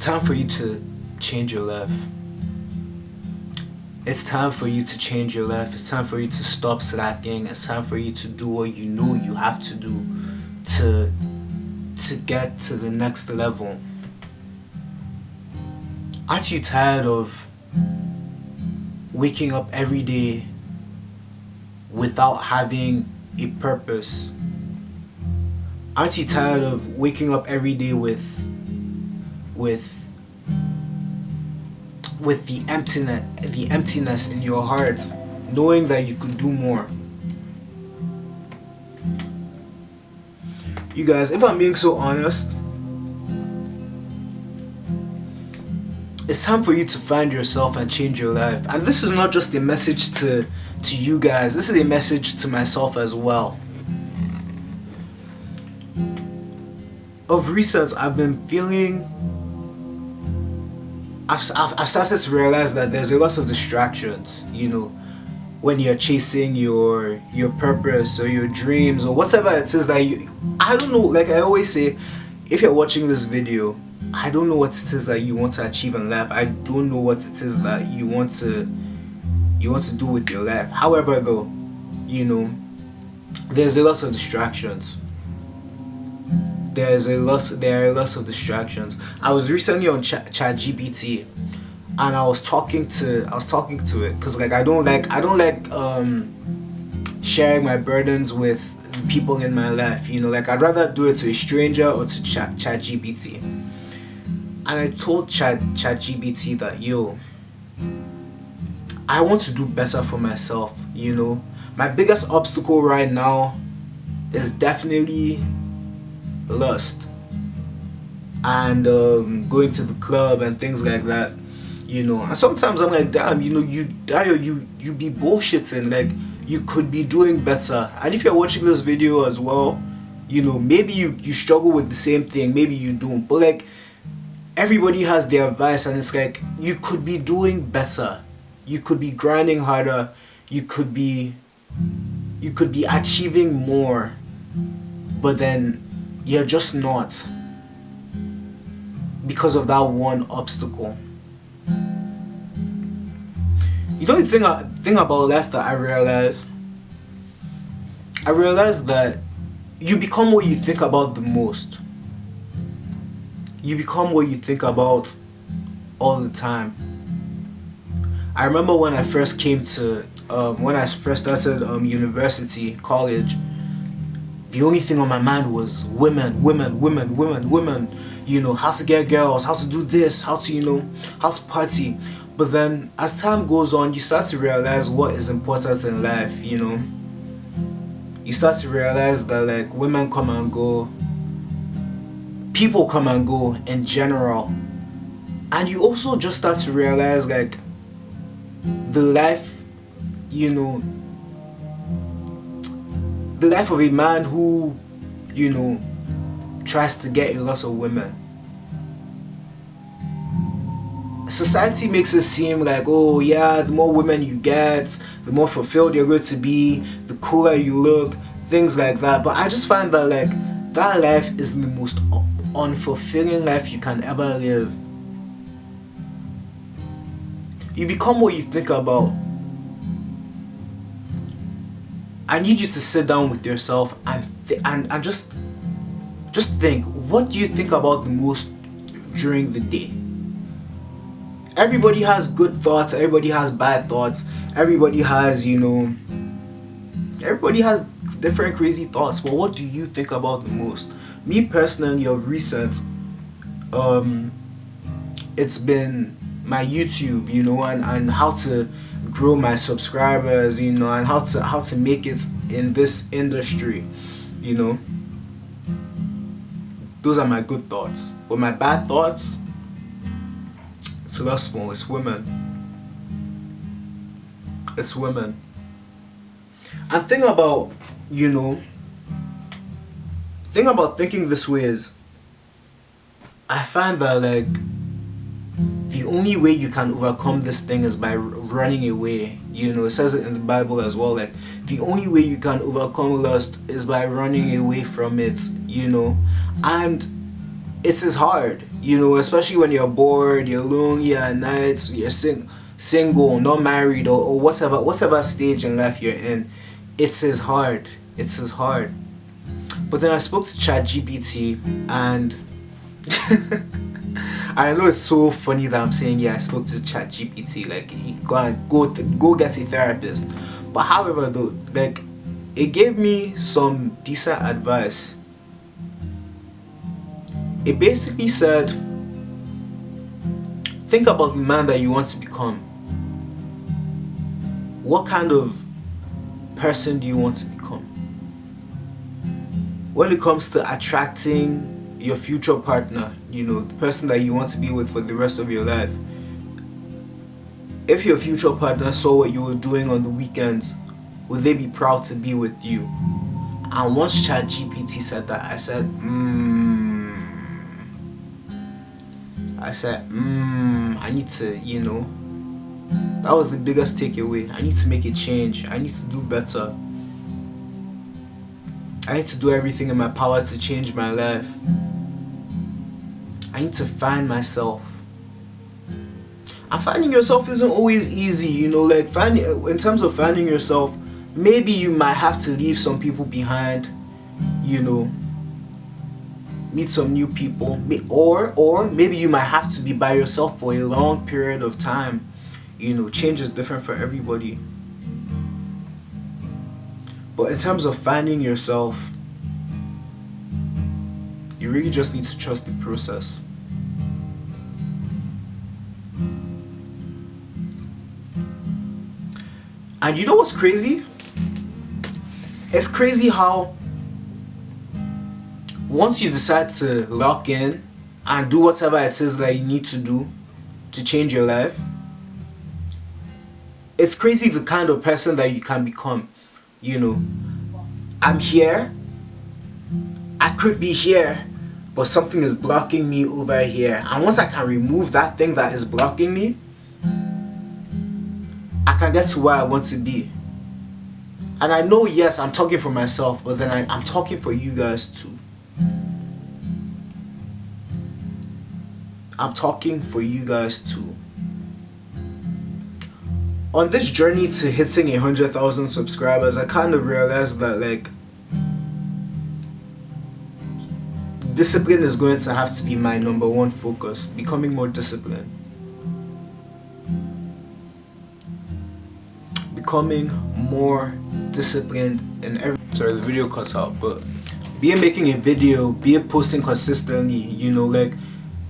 time for you to change your life. It's time for you to change your life. It's time for you to stop slacking. It's time for you to do what you know you have to do to get to the next level. Aren't you tired of waking up every day without having a purpose? Aren't you tired of waking up every day with the emptiness in your heart, knowing that you could do more? You guys, if I'm being so honest, it's time for you to find yourself and change your life. And this is not just a message to you guys, this is a message to myself as well. Of recent, I've been feeling, I've started to realize that there's a lot of distractions, when you're chasing your purpose or your dreams or whatever it is that I don't know, like I always say, if you're watching this video, I don't know what it is that you want to achieve in life. I don't know what it is that you want to do with your life. However though, there's a lot of distractions. There are a lot of distractions. I was recently on ChatGPT, and I was talking to it because I don't like sharing my burdens with the people in my life. I'd rather do it to a stranger or to ChatGPT. And I told ChatGPT that I want to do better for myself. My biggest obstacle right now is definitely lust and going to the club and things like that. And sometimes I'm like, damn, you be bullshitting, like you could be doing better. And if you're watching this video as well, maybe you struggle with the same thing, maybe you don't, but like everybody has their advice, and it's like you could be doing better, you could be grinding harder, you could be achieving more, but then you're just not, because of that one obstacle. The thing about life that I realized that you become what you think about the most. You become what you think about all the time. I remember when I first came to, when I first started college, the only thing on my mind was women. How to get girls, how to do this, how to party. But then as time goes on, you start to realize what is important in life. You start to realize that like women come and go, people come and go in general, and you also just start to realize like the life of a man who tries to get a lot of women. Society makes it seem like, oh yeah, the more women you get, the more fulfilled you're going to be, the cooler you look, things like that. But I just find that like that life is the most unfulfilling life you can ever live. You become what you think about. I need you to sit down with yourself and just think, what do you think about the most during the day? Everybody has good thoughts, everybody has bad thoughts, everybody has different crazy thoughts, but what do you think about the most? Me personally, of recent, it's been my YouTube, and how to grow my subscribers, and how to make it in this industry, Those are my good thoughts. But my bad thoughts, it's lustful, it's women. It's women. And thing about thinking this way is, I find that like the only way you can overcome this thing is by running away. It says it in the Bible as well, like the only way you can overcome lust is by running away from it, And it's hard, you know, especially when you're bored, you're lonely at night, you're single, not married, or whatever stage in life you're in. It's hard. It's hard. But then I spoke to ChatGPT, and I know it's so funny that I'm saying, yeah, I spoke to ChatGPT. Like, go get a therapist. But however, though, like, it gave me some decent advice. It basically said, think about the man that you want to become. What kind of person do you want to become? When it comes to attracting your future partner, you know, the person that you want to be with for the rest of your life, if your future partner saw what you were doing on the weekends, would they be proud to be with you? And once ChatGPT said that, I said, I need to, you know, that was the biggest takeaway. I need to make a change. I need to do better. I need to do everything in my power to change my life. I need to find myself. And finding yourself isn't always easy, you know, like in terms of finding yourself, maybe you might have to leave some people behind, you know, meet some new people, or maybe you might have to be by yourself for a long period of time. You know, change is different for everybody. But in terms of finding yourself, you really just need to trust the process. And you know what's crazy? It's crazy how once you decide to lock in and do whatever it is that you need to do to change your life, it's crazy the kind of person that you can become. You know, I'm here, I could be here, but something is blocking me over here. And once I can remove that thing that is blocking me, I can get to where I want to be. And I know, yes, I'm talking for myself, but then I'm talking for you guys too. I'm talking for you guys too. On this journey to hitting 100,000 subscribers, I kind of realized that, like, discipline is going to have to be my number one focus. Becoming more disciplined. Becoming more disciplined in every... Sorry, the video cuts out, but be it making a video, be it posting consistently, you know, like,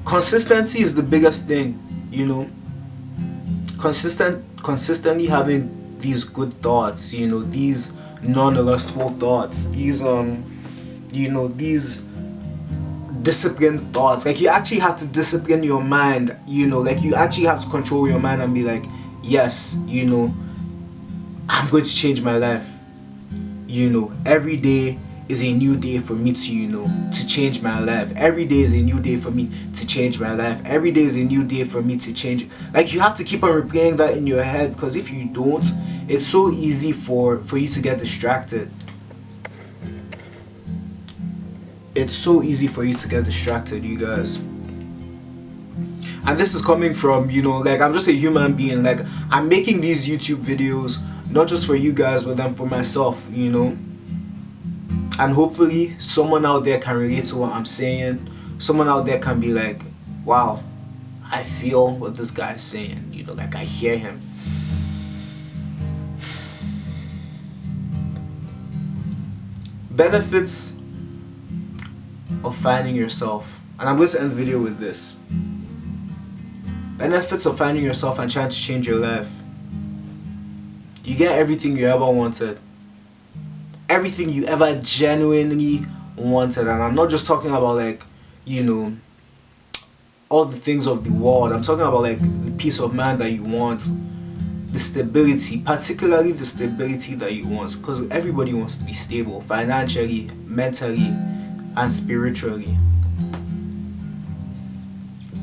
consistency is the biggest thing, you know. Consistently having these good thoughts, you know, these non-lustful thoughts, these you know, these disciplined thoughts. Like, you actually have to discipline your mind, you know, like, you actually have to control your mind and be like, yes, you know, I'm going to change my life. You know, every day is a new day for me to, you know, to change my life. Every day is a new day for me to change my life. Every day is a new day for me to change. Like, you have to keep on replaying that in your head, because if you don't, it's so easy for you to get distracted. It's so easy for you to get distracted, you guys. And this is coming from, you know, like, I'm just a human being. Like, I'm making these YouTube videos not just for you guys, but then for myself, you know. And hopefully someone out there can relate to what I'm saying. Someone out there can be like, wow, I feel what this guy's saying, you know, like, I hear him. Benefits of finding yourself. And I'm going to end the video with this. Benefits of finding yourself and trying to change your life. You get everything you ever wanted. Everything you ever genuinely wanted. And I'm not just talking about, like, you know, all the things of the world. I'm talking about, like, the peace of mind that you want, the stability, particularly the stability that you want, because everybody wants to be stable financially, mentally, and spiritually.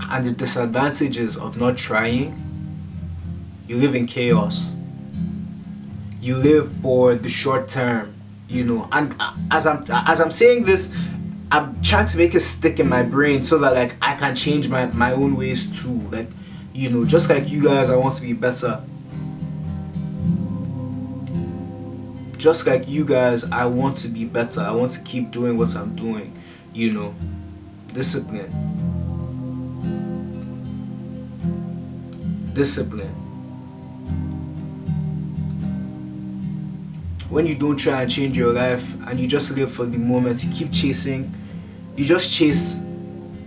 And the disadvantages of not trying: you live in chaos. You live for the short term, you know. And as I'm saying this, I'm trying to make it stick in my brain so that like I can change my own ways too. Like, you know, just like you guys, I want to be better. Just like you guys, I want to be better. I want to keep doing what I'm doing, you know. Discipline. Discipline. When you don't try and change your life and you just live for the moment, you keep chasing, you just chase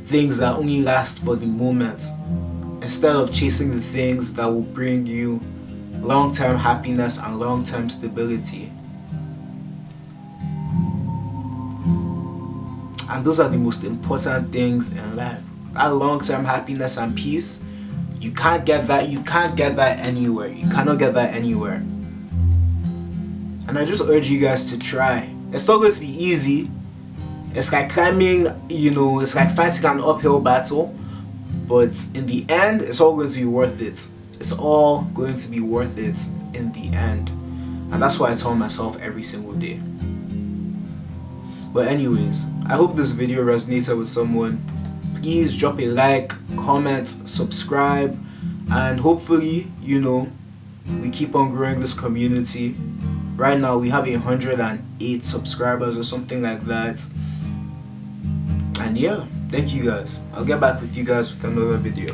things that only last for the moment instead of chasing the things that will bring you long-term happiness and long-term stability. And those are the most important things in life. That long-term happiness and peace, you can't get that anywhere. You cannot get that anywhere. And I just urge you guys to try. It's not going to be easy. It's like climbing, you know, it's like fighting an uphill battle. But in the end, it's all going to be worth it. It's all going to be worth it in the end. And that's what I tell myself every single day. But anyways, I hope this video resonated with someone. Please drop a like, comment, subscribe, and hopefully, you know, we keep on growing this community. Right now we have 108 subscribers or something like that. And yeah, thank you guys. I'll get back with you guys with another video.